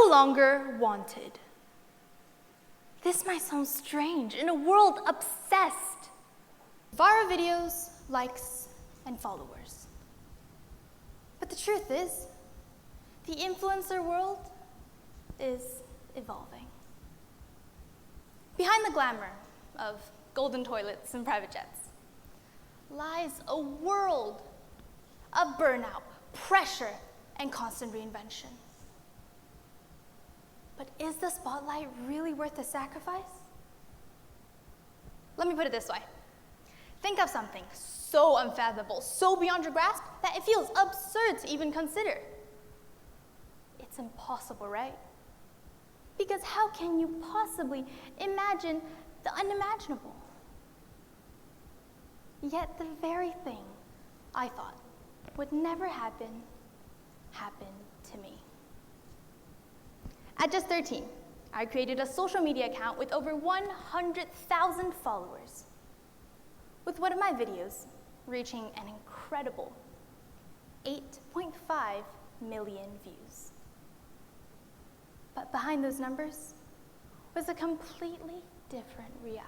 no longer wanted. This might sound strange in a world obsessed. Viral videos, likes, and followers. But the truth is, the influencer world is evolving. Behind the glamour of golden toilets and private jets lies a world of burnout, pressure, and constant reinvention. But is the spotlight really worth the sacrifice? Let me put it this way. Think of something so unfathomable, so beyond your grasp, that it feels absurd to even consider. It's impossible, right? Because how can you possibly imagine the unimaginable? Yet the very thing I thought would never happen, happened to me. At just 13, I created a social media account with over 100,000 followers, with one of my videos reaching an incredible 8.5 million views. But behind those numbers was a completely different reality.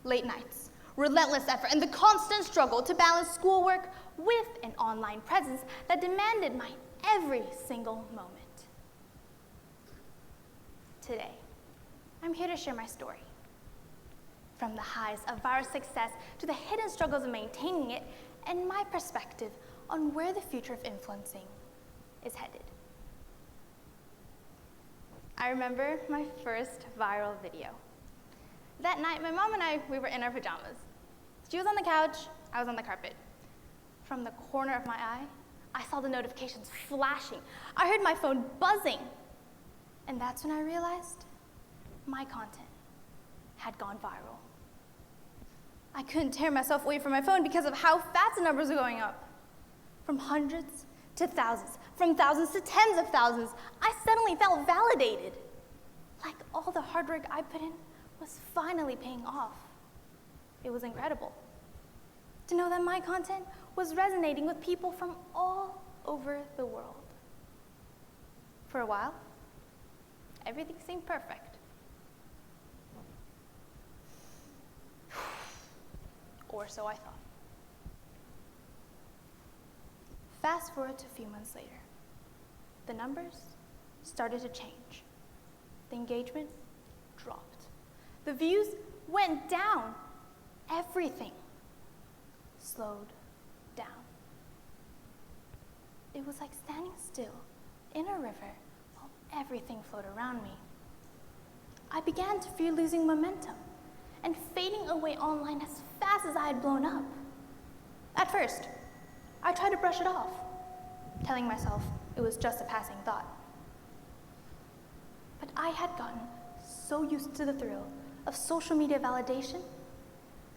Late nights, relentless effort, and the constant struggle to balance schoolwork with an online presence that demanded my every single moment. Today, I'm here to share my story. From the highs of viral success to the hidden struggles of maintaining it, and my perspective on where the future of influencing is headed. I remember my first viral video. That night, my mom and I, we were in our pajamas. She was on the couch, I was on the carpet. From the corner of my eye, I saw the notifications flashing. I heard my phone buzzing. And that's when I realized my content had gone viral. I couldn't tear myself away from my phone because of how fast the numbers were going up. From hundreds to thousands, from thousands to tens of thousands, I suddenly felt validated. Like all the hard work I put in was finally paying off. It was incredible to know that my content was resonating with people from all over the world. For a while, everything seemed perfect. Or so I thought. Fast forward to a few months later. The numbers started to change. The engagement dropped. The views went down. Everything slowed down. It was like standing still in a river while everything flowed around me. I began to fear losing momentum and fading away online as fast as I had blown up. At first, I tried to brush it off, telling myself it was just a passing thought. But I had gotten so used to the thrill of social media validation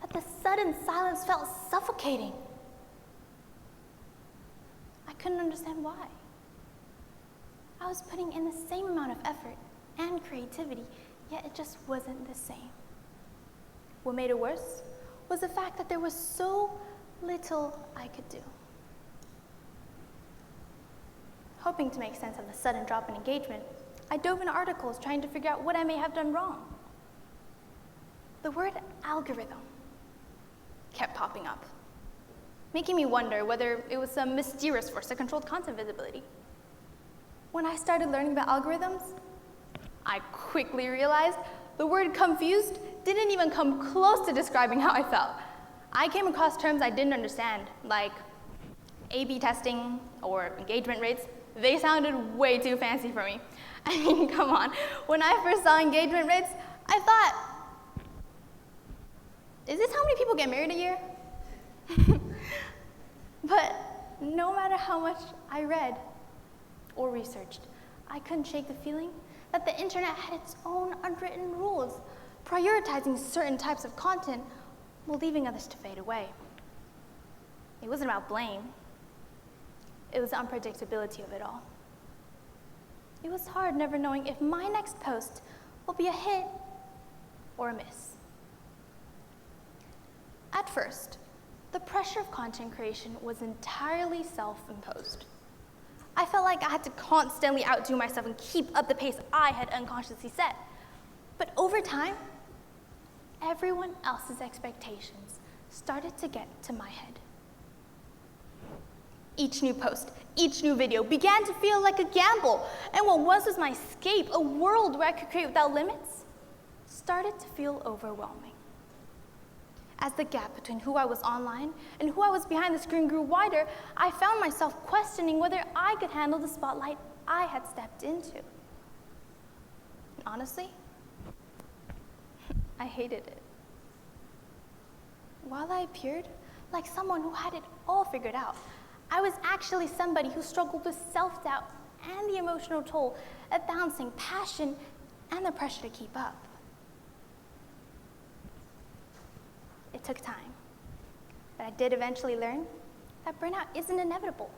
that the sudden silence felt suffocating. I couldn't understand why. I was putting in the same amount of effort and creativity, yet it just wasn't the same. What made it worse was the fact that there was so little I could do. Hoping to make sense of the sudden drop in engagement, I dove into articles trying to figure out what I may have done wrong. The word algorithm kept popping up, making me wonder whether it was some mysterious force that controlled content visibility. When I started learning about algorithms, I quickly realized the word confused didn't even come close to describing how I felt. I came across terms I didn't understand, like A/B testing or engagement rates. They sounded way too fancy for me. I mean, come on. When I first saw engagement rates, I thought, is this how many people get married a year? But no matter how much I read or researched, I couldn't shake the feeling that the internet had its own unwritten rules, prioritizing certain types of content while leaving others to fade away. It wasn't about blame. It was the unpredictability of it all. It was hard never knowing if my next post will be a hit or a miss. At first, the pressure of content creation was entirely self-imposed. I felt like I had to constantly outdo myself and keep up the pace I had unconsciously set. But over time, everyone else's expectations started to get to my head. Each new post, each new video began to feel like a gamble, and what once was my escape, a world where I could create without limits, started to feel overwhelming. As the gap between who I was online and who I was behind the screen grew wider, I found myself questioning whether I could handle the spotlight I had stepped into. And honestly, I hated it. While I appeared like someone who had it all figured out, I was actually somebody who struggled with self-doubt and the emotional toll of balancing passion and the pressure to keep up. It took time, but I did eventually learn that burnout isn't inevitable.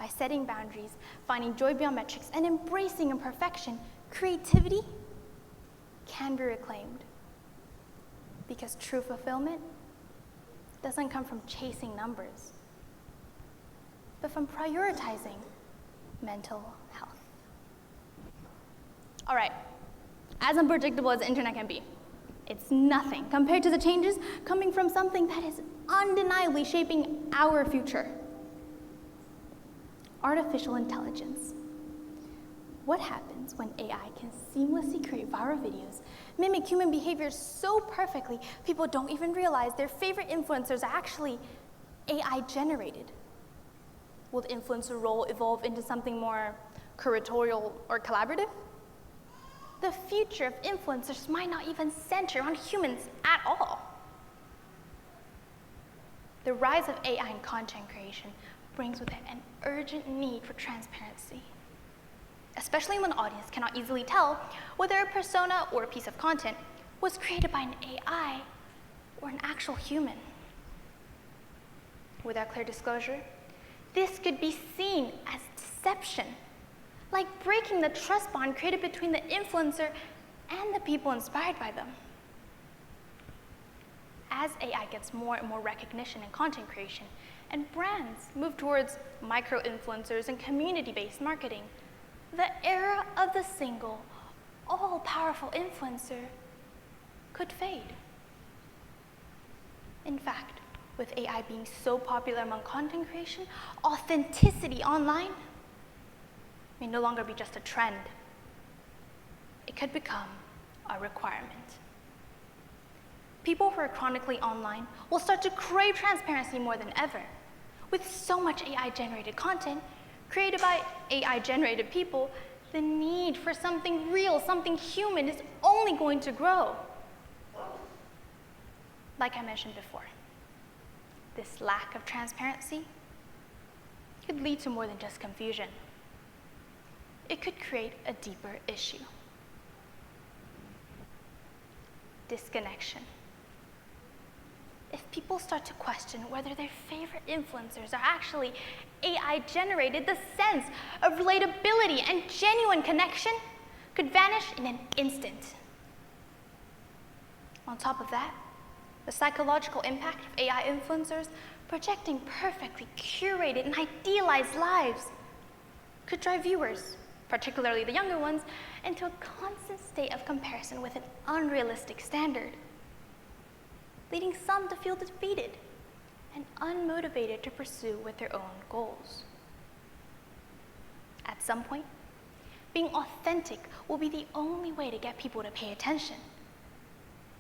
By setting boundaries, finding joy beyond metrics, and embracing imperfection, creativity can be reclaimed. Because true fulfillment doesn't come from chasing numbers, but from prioritizing mental health. All right, as unpredictable as the internet can be, it's nothing compared to the changes coming from something that is undeniably shaping our future. Artificial intelligence. What happens when AI can seamlessly create viral videos, mimic human behavior so perfectly, people don't even realize their favorite influencers are actually AI generated? Will the influencer role evolve into something more curatorial or collaborative? The future of influencers might not even center on humans at all. The rise of AI in content creation brings with it an urgent need for transparency, especially when the audience cannot easily tell whether a persona or a piece of content was created by an AI or an actual human. Without clear disclosure, this could be seen as deception, like breaking the trust bond created between the influencer and the people inspired by them. As AI gets more and more recognition in content creation, and brands move towards micro-influencers and community-based marketing, the era of the single, all-powerful influencer could fade. In fact, with AI being so popular among content creation, authenticity online may no longer be just a trend. It could become a requirement. People who are chronically online will start to crave transparency more than ever. With so much AI-generated content created by AI-generated people, the need for something real, something human is only going to grow. Like I mentioned before, this lack of transparency could lead to more than just confusion. It could create a deeper issue. Disconnection. If people start to question whether their favorite influencers are actually AI-generated, the sense of relatability and genuine connection could vanish in an instant. On top of that, the psychological impact of AI influencers projecting perfectly curated and idealized lives could drive viewers, particularly the younger ones, into a constant state of comparison with an unrealistic standard, leading some to feel defeated and unmotivated to pursue with their own goals. At some point, being authentic will be the only way to get people to pay attention.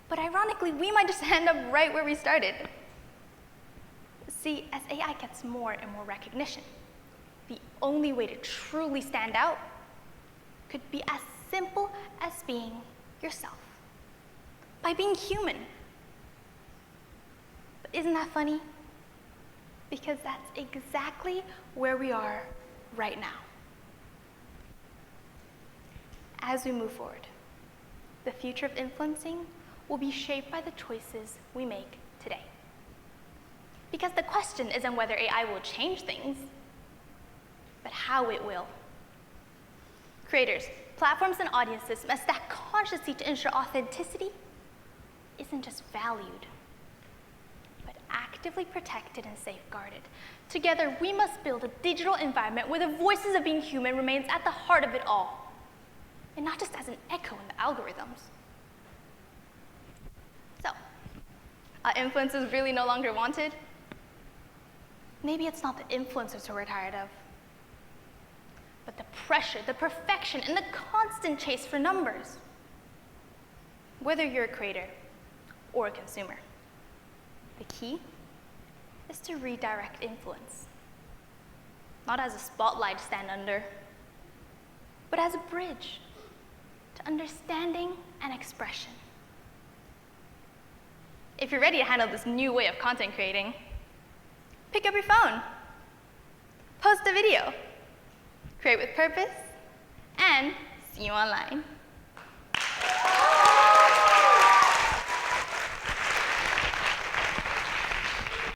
But ironically, we might just end up right where we started. See, as AI gets more and more recognition, the only way to truly stand out could be as simple as being yourself, by being human. But isn't that funny? Because that's exactly where we are right now. As we move forward, the future of influencing will be shaped by the choices we make today. Because the question isn't whether AI will change things, but how it will. Creators, platforms, and audiences must act consciously to ensure authenticity isn't just valued, but actively actively protected and safeguarded. Together, we must build a digital environment where the voices of being human remains at the heart of it all, and not just as an echo in the algorithms. So, are influencers really no longer wanted? Maybe it's not the influencers who we're tired of, but the pressure, the perfection, and the constant chase for numbers. Whether you're a creator or a consumer, the key is to redirect influence, not as a spotlight to stand under, but as a bridge to understanding and expression. If you're ready to handle this new way of content creating, pick up your phone, post a video, create with purpose, and see you online.